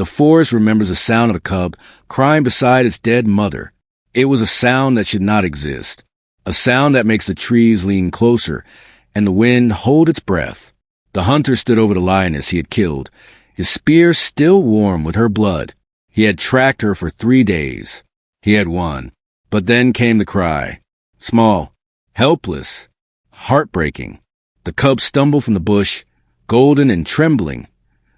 The forest remembers the sound of a cub crying beside its dead mother. It was a sound that should not exist, a sound that makes the trees lean closer and the wind hold its breath. The hunter stood over the lioness he had killed, his spear still warm with her blood. He had tracked her for 3 days. He had won. But then came the cry. Small, helpless, heartbreaking. The cub stumbled from the bush, golden and trembling,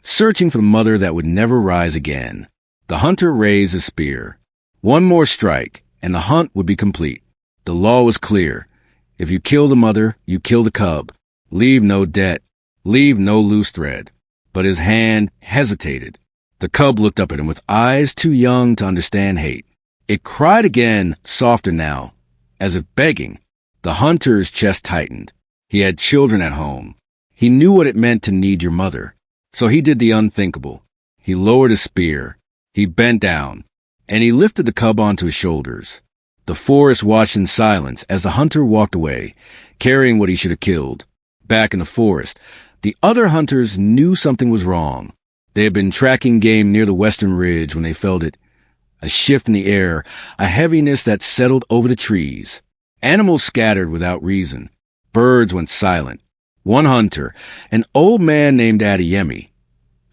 searching for the mother that would never rise again. The hunter raised his spear. One more strike, and the hunt would be complete. The law was clear. If you kill the mother, you kill the cub. Leave no debt. Leave no loose thread. But his hand hesitated. The cub looked up at him with eyes too young to understand hate. It cried again, softer now, as if begging. The hunter's chest tightened. He had children at home. He knew what it meant to need your mother. So he did the unthinkable. He lowered his spear. He bent down, and he lifted the cub onto his shoulders. The forest watched in silence as the hunter walked away, carrying what he should have killed. Back in the forest, the other hunters knew something was wrong. They had been tracking game near the western ridge when they felt it. A shift in the air, a heaviness that settled over the trees. Animals scattered without reason. Birds went silent. One hunter, an old man named Adeyemi,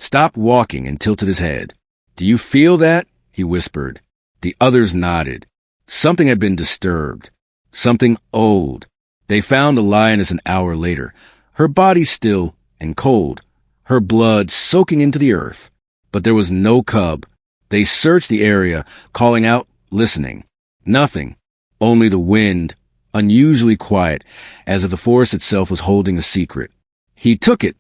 stopped walking and tilted his head. "Do you feel that?" he whispered. The others nodded. Something had been disturbed. Something old. They found the lioness an hour later, her body still and cold, her blood soaking into the earth. But there was no cub. They searched the area, calling out, listening. Nothing. Only the wind, unusually quiet, as if the forest itself was holding a secret. "He took it,"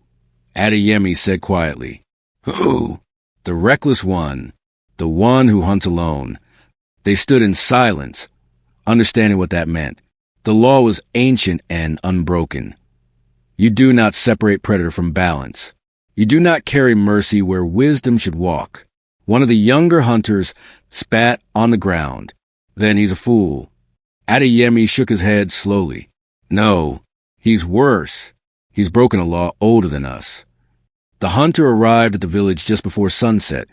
Adeyemi said quietly. "Who?" "The reckless one. The one who hunts alone." They stood in silence, understanding what that meant. The law was ancient and unbroken. You do not separate predator from balance. You do not carry mercy where wisdom should walk. One of the younger hunters spat on the ground. "Then he's a fool." Adeyemi shook his head slowly. "No, he's worse. He's broken a law older than us." The hunter arrived at the village just before sunset,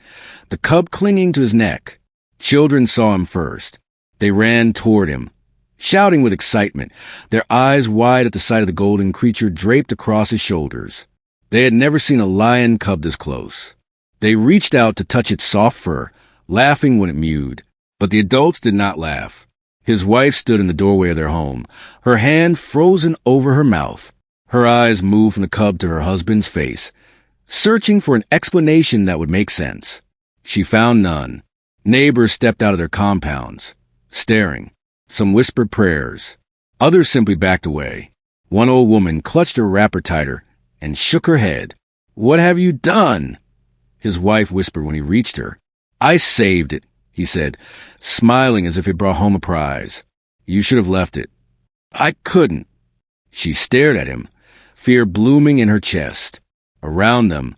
the cub clinging to his neck. Children saw him first. They ran toward him, shouting with excitement, their eyes wide at the sight of the golden creature draped across his shoulders. They had never seen a lion cub this close. They reached out to touch its soft fur, laughing when it mewed. But the adults did not laugh. His wife stood in the doorway of their home, her hand frozen over her mouth. Her eyes moved from the cub to her husband's face, searching for an explanation that would make sense. She found none. Neighbors stepped out of their compounds, staring. Some whispered prayers. Others simply backed away. One old woman clutched her wrapper tighter and shook her head. "What have you done?" His wife whispered when he reached her. "I saved it," he said, smiling as if it brought home a prize. "You should have left it." "I couldn't." She stared at him, fear blooming in her chest. Around them,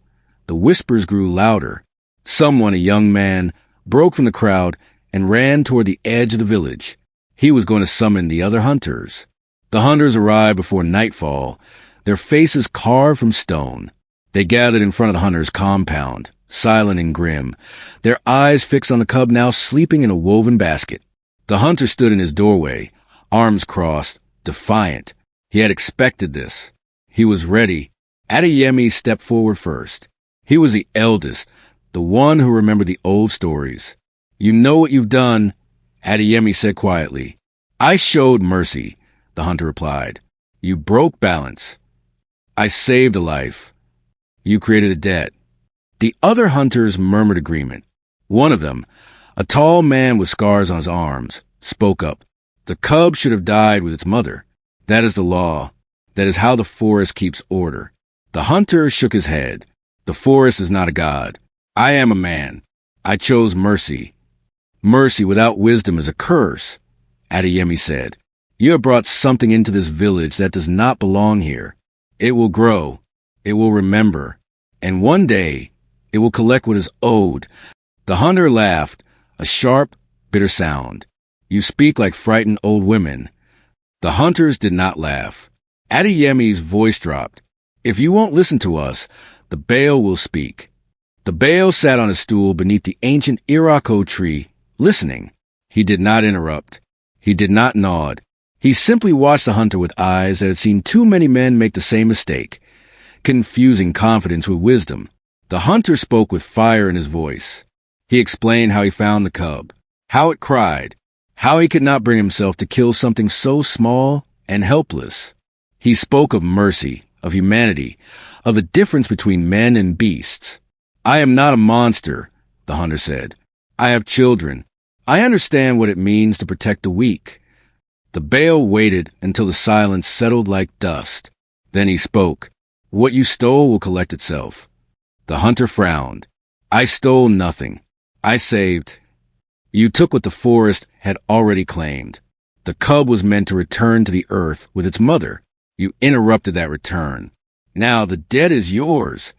the whispers grew louder. Someone, a young man, broke from the crowd and ran toward the edge of the village. He was going to summon the other hunters. The hunters arrived before nightfall, their faces carved from stone. They gathered in front of the hunter's compound, silent and grim, their eyes fixed on the cub now sleeping in a woven basket. The hunter stood in his doorway, arms crossed, defiant. He had expected this. He was ready. Adeyemi stepped forward first. He was the eldest, the one who remembered the old stories. "You know what you've done," Adeyemi said quietly. "I showed mercy," the hunter replied. "You broke balance. I saved a life. You created a debt." The other hunters murmured agreement. One of them, a tall man with scars on his arms, spoke up. "The cub should have died with its mother. That is the law. That is how the forest keeps order." The hunter shook his head. "The forest is not a god. I am a man. I chose mercy. Mercy without wisdom is a curse," Adeyemi said. "You have brought something into this village that does not belong here. It will grow. It will remember. And one day, it will collect what is owed." The hunter laughed, a sharp, bitter sound. "You speak like frightened old women." The hunters did not laugh. Adeyemi's voice dropped. "If you won't listen to us, the Baal will speak." The Baal sat on a stool beneath the ancient Irako tree, listening. He did not interrupt. He did not nod. He simply watched the hunter with eyes that had seen too many men make the same mistake, confusing confidence with wisdom. The hunter spoke with fire in his voice. He explained how he found the cub, how it cried, how he could not bring himself to kill something so small and helpless. He spoke of mercy, of humanity, of the difference between men and beasts. "I am not a monster," the hunter said. "I have children. I understand what it means to protect the weak." The Baal waited until the silence settled like dust. Then he spoke. "What you stole will collect itself." The hunter frowned. "I stole nothing. I saved. You took what the forest had already claimed. The cub was meant to return to the earth with its mother. You interrupted that return. Now the debt is yours."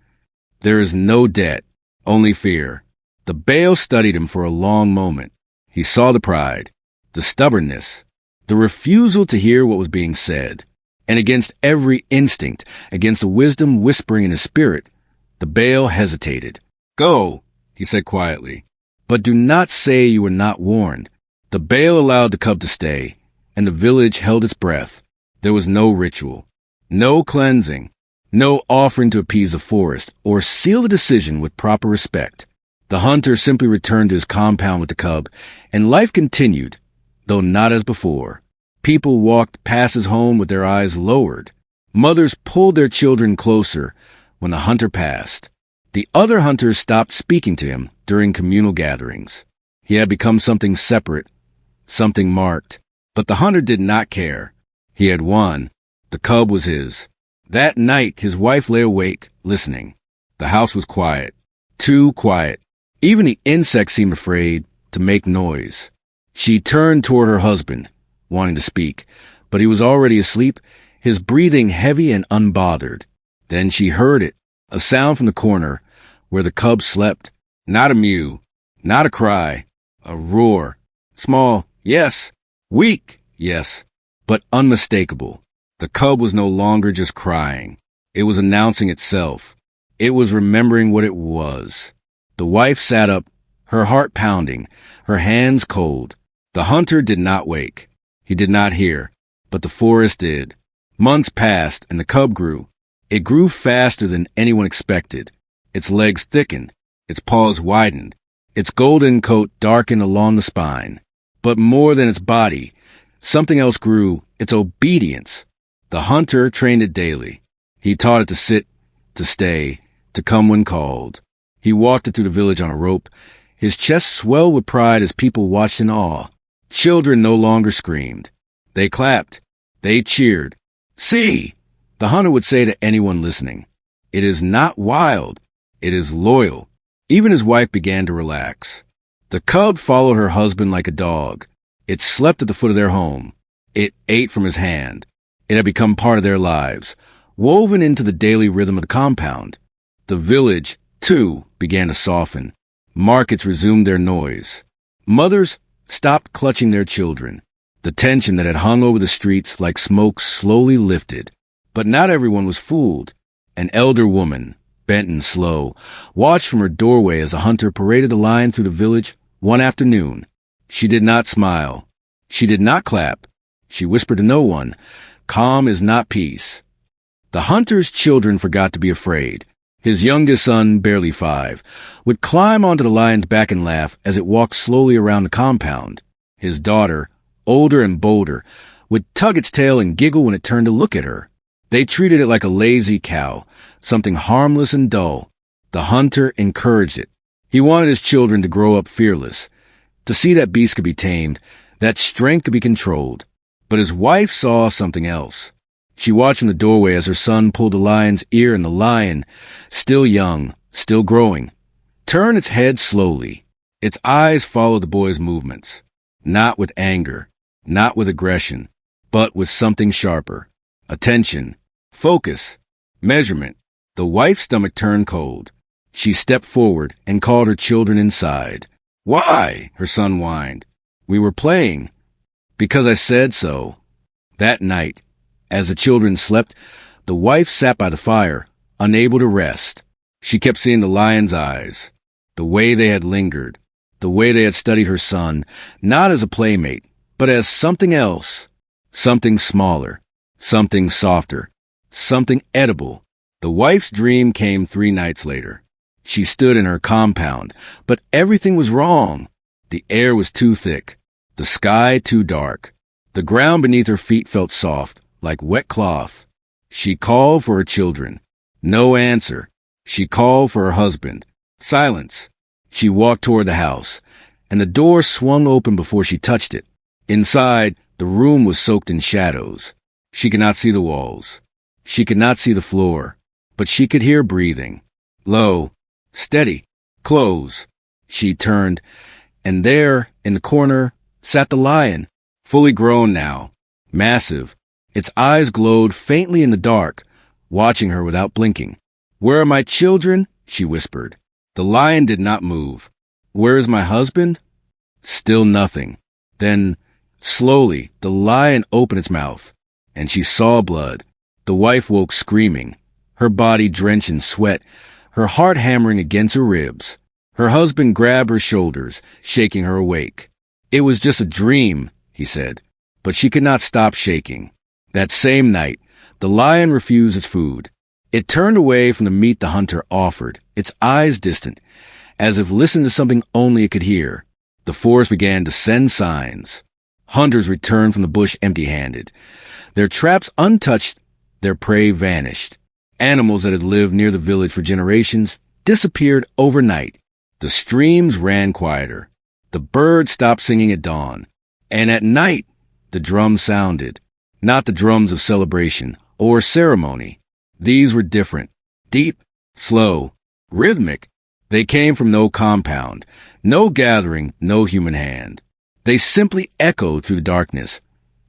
"There is no debt, only fear." The Baal studied him for a long moment. He saw the pride, the stubbornness, the refusal to hear what was being said. And against every instinct, against the wisdom whispering in his spirit, the Baal hesitated. "Go," he said quietly, "but do not say you were not warned." The Baal allowed the cub to stay, and the village held its breath. There was no ritual, no cleansing, no offering to appease the forest or seal the decision with proper respect. The hunter simply returned to his compound with the cub, and life continued, though not as before. People walked past his home with their eyes lowered. Mothers pulled their children closer when the hunter passed. The other hunters stopped speaking to him during communal gatherings. He had become something separate, something marked. But the hunter did not care. He had won. The cub was his. That night, his wife lay awake, listening. The house was quiet. Too quiet. Even the insects seemed afraid to make noise. She turned toward her husband, wanting to speak, but he was already asleep, his breathing heavy and unbothered. Then she heard it, a sound from the corner where the cub slept. Not a mew, not a cry, a roar. Small, yes. Weak, yes, but unmistakable. The cub was no longer just crying. It was announcing itself. It was remembering what it was. The wife sat up, her heart pounding, her hands cold. The hunter did not wake. He did not hear, but the forest did. Months passed, and the cub grew. It grew faster than anyone expected. Its legs thickened, its paws widened, its golden coat darkened along the spine. But more than its body, something else grew, its obedience. The hunter trained it daily. He taught it to sit, to stay, to come when called. He walked it through the village on a rope. His chest swelled with pride as people watched in awe. Children no longer screamed. They clapped. They cheered. "See," the hunter would say to anyone listening, "it is not wild. It is loyal." Even his wife began to relax. The cub followed her husband like a dog. It slept at the foot of their home. It ate from his hand. It had become part of their lives, woven into the daily rhythm of the compound. The village, too, began to soften. Markets resumed their noise. Mothers stopped clutching their children. The tension that had hung over the streets like smoke slowly lifted. But not everyone was fooled. An elder woman, bent and slow, watched from her doorway as a hunter paraded the line through the village one afternoon. She did not smile. She did not clap. She whispered to no one, "Calm is not peace." The hunter's children forgot to be afraid. His youngest son, barely 5, would climb onto the lion's back and laugh as it walked slowly around the compound. His daughter, older and bolder, would tug its tail and giggle when it turned to look at her. They treated it like a lazy cow, something harmless and dull. The hunter encouraged it. He wanted his children to grow up fearless, to see that beast could be tamed, that strength could be controlled. But his wife saw something else. She watched from the doorway as her son pulled the lion's ear, and the lion, still young, still growing, turned its head slowly. Its eyes followed the boy's movements, not with anger, not with aggression, but with something sharper. Attention, focus, measurement. The wife's stomach turned cold. She stepped forward and called her children inside. "Why?" her son whined. "We were playing." "Because I said so." That night, as the children slept, the wife sat by the fire, unable to rest. She kept seeing the lion's eyes, the way they had lingered, the way they had studied her son, not as a playmate, but as something else, something smaller, something softer, something edible. The wife's dream came 3 nights later. She stood in her compound, but everything was wrong. The air was too thick, the sky too dark. The ground beneath her feet felt soft, like wet cloth. She called for her children. No answer. She called for her husband. Silence. She walked toward the house, and the door swung open before she touched it. Inside, the room was soaked in shadows. She could not see the walls. She could not see the floor, but she could hear breathing. Low, steady, close. She turned, and there, in the corner, sat the lion, fully grown now, massive. Its eyes glowed faintly in the dark, watching her without blinking. "Where are my children?" she whispered. The lion did not move. "Where is my husband?" Still nothing. Then, slowly, the lion opened its mouth, and she saw blood. The wife woke screaming, her body drenched in sweat, her heart hammering against her ribs. Her husband grabbed her shoulders, shaking her awake. "It was just a dream," he said, but she could not stop shaking. That same night, the lion refused its food. It turned away from the meat the hunter offered, its eyes distant, as if listening to something only it could hear. The forest began to send signs. Hunters returned from the bush empty-handed. Their traps untouched, their prey vanished. Animals that had lived near the village for generations disappeared overnight. The streams ran quieter. The birds stopped singing at dawn. And at night, the drums sounded. Not the drums of celebration or ceremony. These were different, deep, slow, rhythmic. They came from no compound, no gathering, no human hand. They simply echoed through the darkness,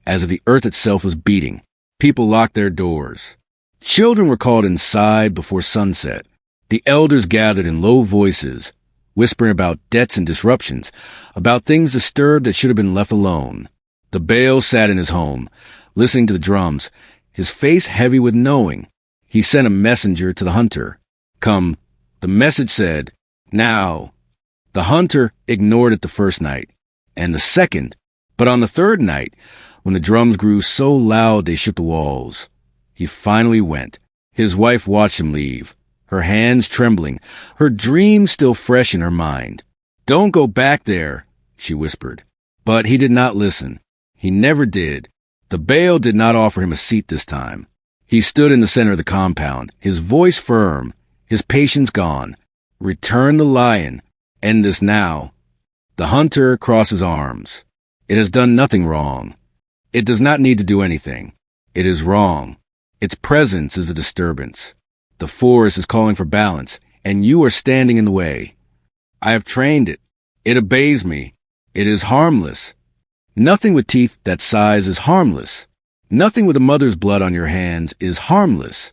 as if the earth itself was beating. People locked their doors. Children were called inside before sunset. The elders gathered in low voices, whispering about debts and disruptions, about things disturbed that should have been left alone. The Baal sat in his home, listening to the drums, his face heavy with knowing. He sent a messenger to the hunter. "Come." The message said, "Now." The hunter ignored it the first night, and the second, but on the third night, when the drums grew so loud they shook the walls, he finally went. His wife watched him leave, her hands trembling, her dream still fresh in her mind. "Don't go back there," she whispered. But he did not listen. He never did. The Baal did not offer him a seat this time. He stood in the center of the compound, his voice firm, his patience gone. "Return the lion. End this now." The hunter crossed his arms. "It has done nothing wrong. It does not need to do anything. It is wrong. Its presence is a disturbance. The forest is calling for balance, and you are standing in the way. I have trained it. It obeys me. It is harmless. Nothing with teeth that size is harmless. Nothing with a mother's blood on your hands is harmless."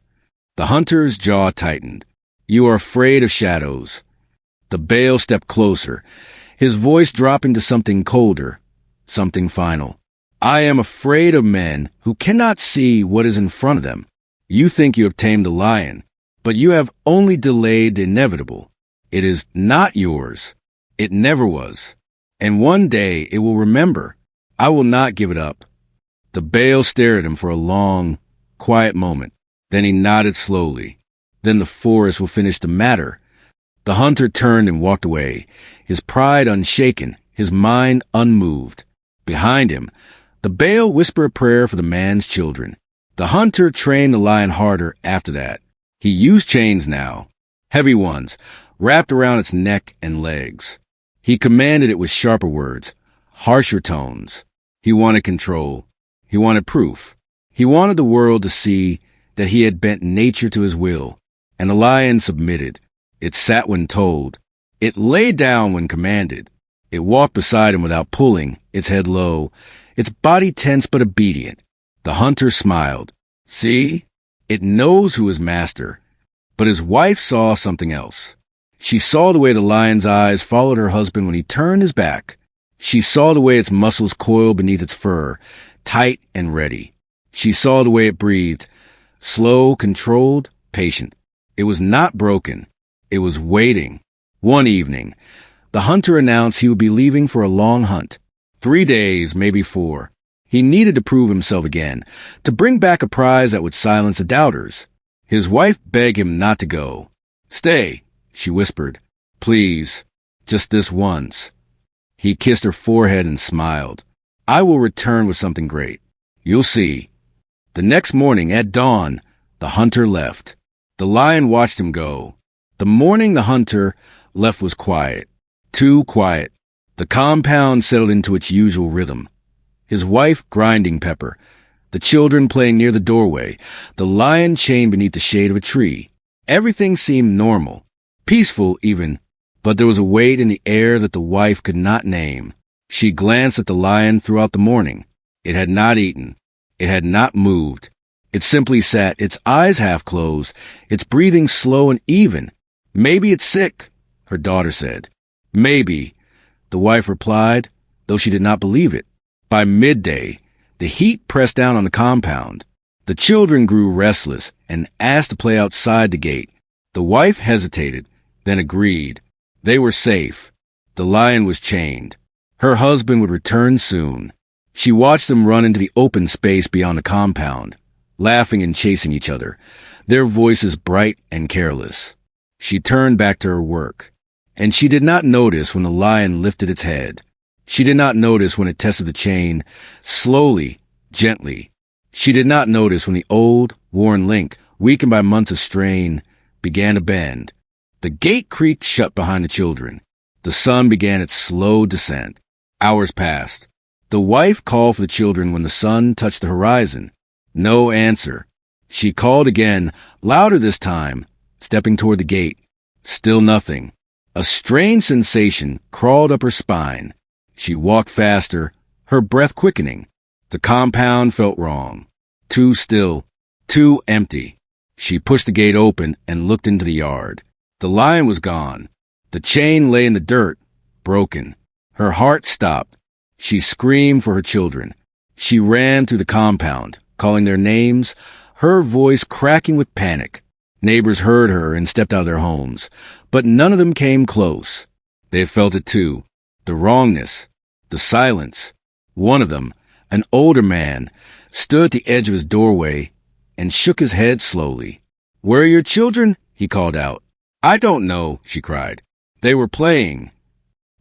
The hunter's jaw tightened. "You are afraid of shadows." The Baal stepped closer, his voice dropping to something colder, something final. "I am afraid of men who cannot see what is in front of them. You think you have tamed the lion, but you have only delayed the inevitable. It is not yours. It never was. And one day it will remember. I will not give it up." The Baal stared at him for a long, quiet moment. Then he nodded slowly. "Then the forest will finish the matter." The hunter turned and walked away, his pride unshaken, his mind unmoved. Behind him, the Baal whispered a prayer for the man's children. The hunter trained the lion harder after that. He used chains now, heavy ones, wrapped around its neck and legs. He commanded it with sharper words, harsher tones. He wanted control. He wanted proof. He wanted the world to see that he had bent nature to his will. And the lion submitted. It sat when told. It lay down when commanded. It walked beside him without pulling, its head low, its body tense but obedient. The hunter smiled. See? It knows who is master. But his wife saw something else. She saw the way the lion's eyes followed her husband when he turned his back. She saw the way its muscles coiled beneath its fur, tight and ready. She saw the way it breathed, slow, controlled, patient. It was not broken. It was waiting. One evening, the hunter announced he would be leaving for a long hunt. 3 days, maybe 4. He needed to prove himself again, to bring back a prize that would silence the doubters. His wife begged him not to go. "Stay," she whispered. "Please, just this once." He kissed her forehead and smiled. "I will return with something great. You'll see." The next morning at dawn, the hunter left. The lion watched him go. The morning the hunter left was quiet. Too quiet. The compound settled into its usual rhythm. His wife grinding pepper, the children playing near the doorway, the lion chained beneath the shade of a tree. Everything seemed normal, peaceful even, but there was a weight in the air that the wife could not name. She glanced at the lion throughout the morning. It had not eaten. It had not moved. It simply sat, its eyes half closed, its breathing slow and even. "Maybe it's sick," her daughter said. "Maybe," the wife replied, though she did not believe it. By midday, the heat pressed down on the compound. The children grew restless and asked to play outside the gate. The wife hesitated, then agreed. They were safe. The lion was chained. Her husband would return soon. She watched them run into the open space beyond the compound, laughing and chasing each other, their voices bright and careless. She turned back to her work, and she did not notice when the lion lifted its head. She did not notice when it tested the chain, slowly, gently. She did not notice when the old, worn link, weakened by months of strain, began to bend. The gate creaked shut behind the children. The sun began its slow descent. Hours passed. The wife called for the children when the sun touched the horizon. No answer. She called again, louder this time, stepping toward the gate. Still nothing. A strange sensation crawled up her spine. She walked faster, her breath quickening. The compound felt wrong. Too still, too empty. She pushed the gate open and looked into the yard. The lion was gone. The chain lay in the dirt, broken. Her heart stopped. She screamed for her children. She ran through the compound, calling their names, her voice cracking with panic. Neighbors heard her and stepped out of their homes, but none of them came close. They had felt it too. The wrongness, the silence. One of them, an older man, stood at the edge of his doorway and shook his head slowly. "Where are your children?" he called out. "I don't know," she cried. "They were playing."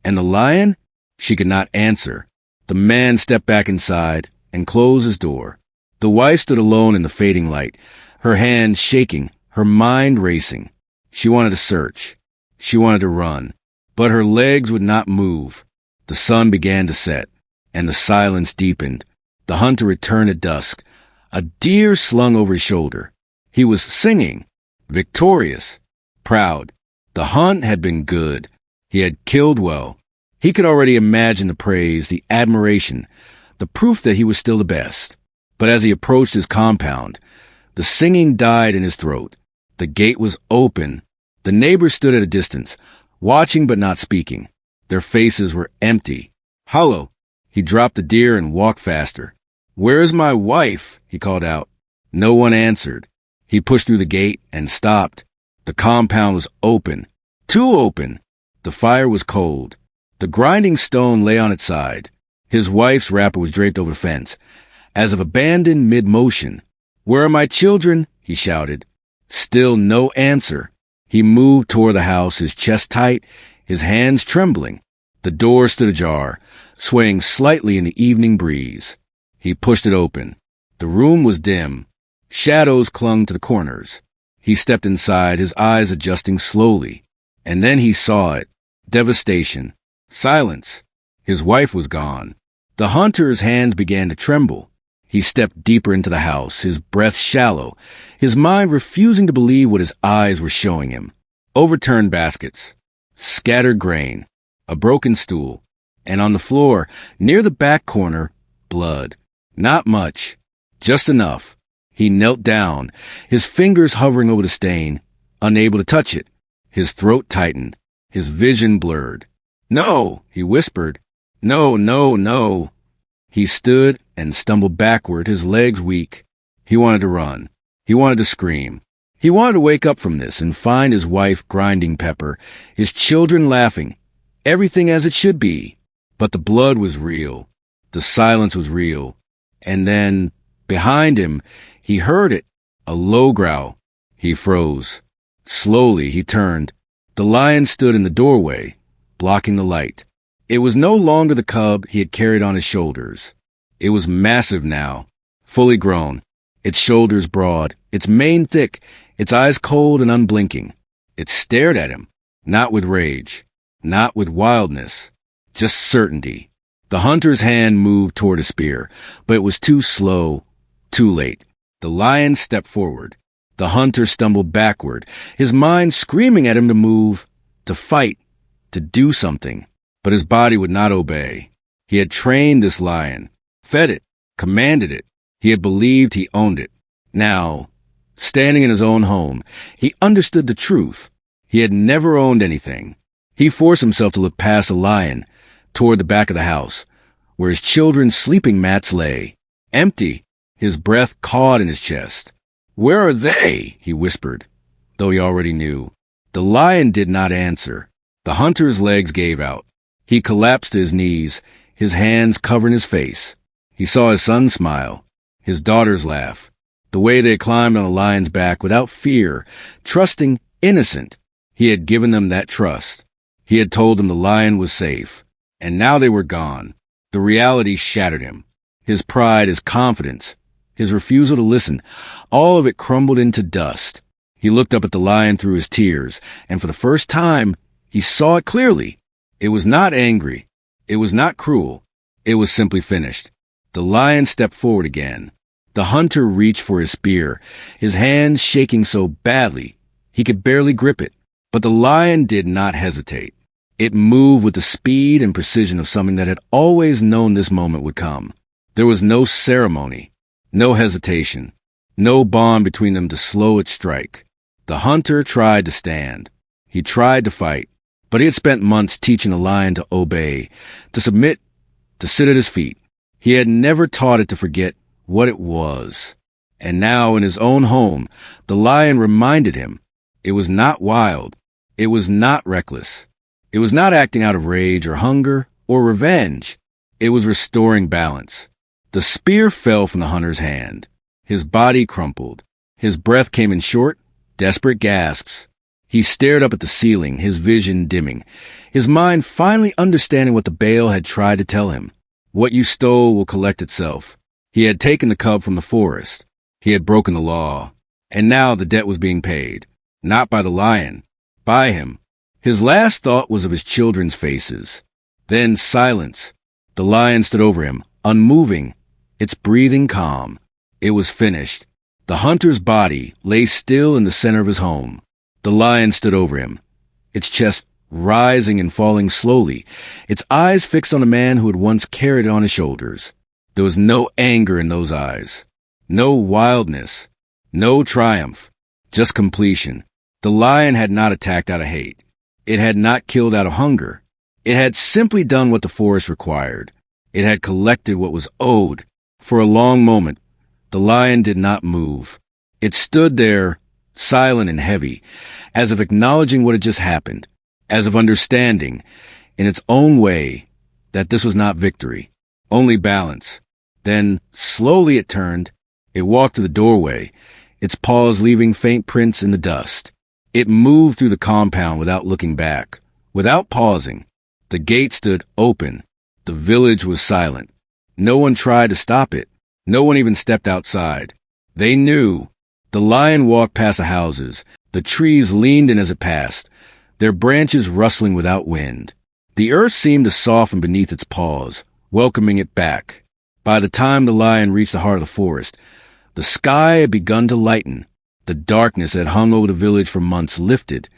"And the lion?" She could not answer. The man stepped back inside and closed his door. The wife stood alone in the fading light, her hands shaking, her mind racing. She wanted to search. She wanted to run. But her legs would not move. The sun began to set, and the silence deepened. The hunter returned at dusk, a deer slung over his shoulder. He was singing, victorious, proud. The hunt had been good. He had killed well. He could already imagine the praise, the admiration, the proof that he was still the best. But as he approached his compound, the singing died in his throat. The gate was open. The neighbors stood at a distance, watching but not speaking. Their faces were empty. "Hollow!" He dropped the deer and walked faster. "Where is my wife?" he called out. No one answered. He pushed through the gate and stopped. The compound was open. Too open. The fire was cold. The grinding stone lay on its side. His wife's wrapper was draped over the fence, as if abandoned mid-motion. "Where are my children?" he shouted. Still no answer. He moved toward the house, his chest tight, his hands trembling. The door stood ajar, swaying slightly in the evening breeze. He pushed it open. The room was dim. Shadows clung to the corners. He stepped inside, his eyes adjusting slowly. And then he saw it. Devastation. Silence. His wife was gone. The hunter's hands began to tremble. He stepped deeper into the house, his breath shallow, his mind refusing to believe what his eyes were showing him. Overturned baskets, scattered grain, a broken stool, and on the floor, near the back corner, blood. Not much, just enough. He knelt down, his fingers hovering over the stain, unable to touch it. His throat tightened, his vision blurred. "No," he whispered. "No, no, no." He stood and stumbled backward, his legs weak. He wanted to run. He wanted to scream. He wanted to wake up from this and find his wife grinding pepper, his children laughing, everything as it should be. But the blood was real. The silence was real. And then, behind him, he heard it, a low growl. He froze. Slowly, he turned. The lion stood in the doorway, blocking the light. It was no longer the cub he had carried on his shoulders. It was massive now, fully grown, its shoulders broad, its mane thick, its eyes cold and unblinking. It stared at him, not with rage, not with wildness, just certainty. The hunter's hand moved toward a spear, but it was too slow, too late. The lion stepped forward. The hunter stumbled backward, his mind screaming at him to move, to fight, to do something. But his body would not obey. He had trained this lion, fed it, commanded it. He had believed he owned it. Now, standing in his own home, he understood the truth. He had never owned anything. He forced himself to look past the lion, toward the back of the house, where his children's sleeping mats lay, empty, his breath caught in his chest. "Where are they?" he whispered, though he already knew. The lion did not answer. The hunter's legs gave out. He collapsed to his knees, his hands covering his face. He saw his son smile, his daughters laugh, the way they climbed on the lion's back without fear, trusting, innocent. He had given them that trust. He had told them the lion was safe. And now they were gone. The reality shattered him. His pride, his confidence, his refusal to listen, all of it crumbled into dust. He looked up at the lion through his tears, and for the first time, he saw it clearly. It was not angry. It was not cruel. It was simply finished. The lion stepped forward again. The hunter reached for his spear, his hands shaking so badly he could barely grip it. But the lion did not hesitate. It moved with the speed and precision of something that had always known this moment would come. There was no ceremony, no hesitation, no bond between them to slow its strike. The hunter tried to stand. He tried to fight, but he had spent months teaching the lion to obey, to submit, to sit at his feet. He had never taught it to forget what it was. And now, in his own home, the lion reminded him it was not wild. It was not reckless. It was not acting out of rage or hunger or revenge. It was restoring balance. The spear fell from the hunter's hand. His body crumpled. His breath came in short, desperate gasps. He stared up at the ceiling, his vision dimming, his mind finally understanding what the Baal had tried to tell him. What you stole will collect itself. He had taken the cub from the forest. He had broken the law. And now the debt was being paid. Not by the lion, by him. His last thought was of his children's faces. Then silence. The lion stood over him, unmoving, its breathing calm. It was finished. The hunter's body lay still in the center of his home. The lion stood over him, its chest rising and falling slowly, its eyes fixed on the man who had once carried it on his shoulders. There was no anger in those eyes, no wildness, no triumph, just completion. The lion had not attacked out of hate. It had not killed out of hunger. It had simply done what the forest required. It had collected what was owed. For a long moment, the lion did not move. It stood there, silent and heavy, as if acknowledging what had just happened, as if understanding, in its own way, that this was not victory, only balance. Then, slowly it turned. It walked to the doorway, its paws leaving faint prints in the dust. It moved through the compound without looking back, without pausing. The gate stood open. The village was silent. No one tried to stop it. No one even stepped outside. They knew. The lion walked past the houses. The trees leaned in as it passed, their branches rustling without wind. The earth seemed to soften beneath its paws, welcoming it back. By the time the lion reached the heart of the forest, the sky had begun to lighten. The darkness that hung over the village for months lifted,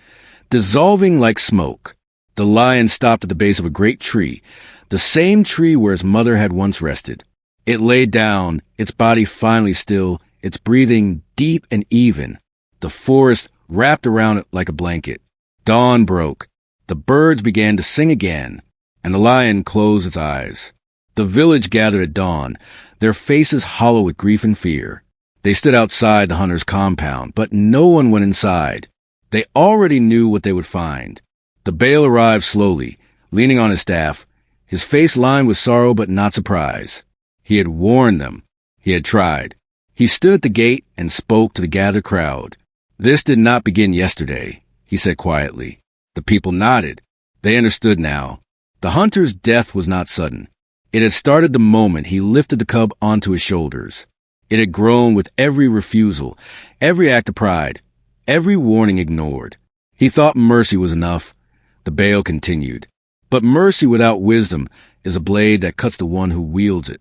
dissolving like smoke. The lion stopped at the base of a great tree, the same tree where his mother had once rested. It lay down, its body finally still, its breathing deep and even. The forest wrapped around it like a blanket. Dawn broke. The birds began to sing again, and the lion closed its eyes. The village gathered at dawn, their faces hollow with grief and fear. They stood outside the hunter's compound, but no one went inside. They already knew what they would find. The bale arrived slowly, leaning on his staff, his face lined with sorrow but not surprise. He had warned them. He had tried. He stood at the gate and spoke to the gathered crowd. "This did not begin yesterday," he said quietly. The people nodded. They understood now. The hunter's death was not sudden. It had started the moment he lifted the cub onto his shoulders. It had grown with every refusal, every act of pride, every warning ignored. He thought mercy was enough. The bale continued. But mercy without wisdom is a blade that cuts the one who wields it.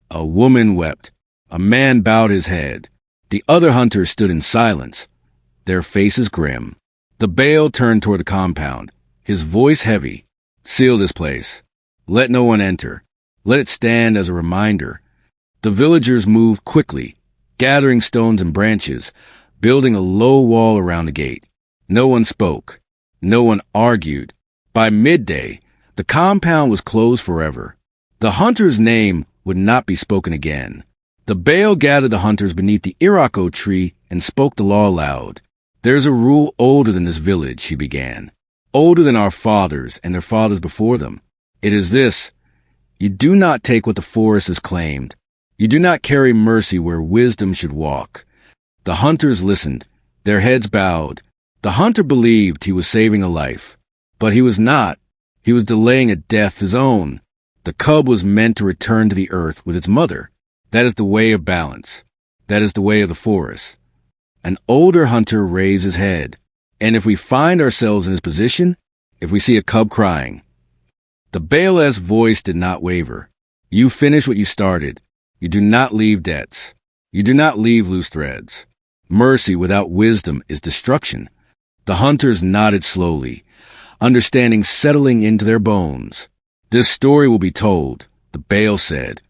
A woman wept. A man bowed his head. The other hunters stood in silence, their faces grim. The bale turned toward the compound, his voice heavy. "Seal this place. Let no one enter. Let it stand as a reminder." The villagers moved quickly, gathering stones and branches, building a low wall around the gate. No one spoke. No one argued. By midday, the compound was closed forever. The hunter's name would not be spoken again. The bale gathered the hunters beneath the iroko tree and spoke the law aloud. "There's a rule older than this village," he began. "Older than our fathers and their fathers before them. It is this: you do not take what the forest has claimed. You do not carry mercy where wisdom should walk." The hunters listened, their heads bowed. The hunter believed he was saving a life, but he was not. He was delaying a death his own. The cub was meant to return to the earth with its mother. That is the way of balance. That is the way of the forest. An older hunter raised his head. "And if we find ourselves in his position, if we see a cub crying..." The bale's voice did not waver. "You finish what you started. You do not leave debts. You do not leave loose threads. Mercy without wisdom is destruction." The hunters nodded slowly, understanding settling into their bones. "This story will be told," the bale said.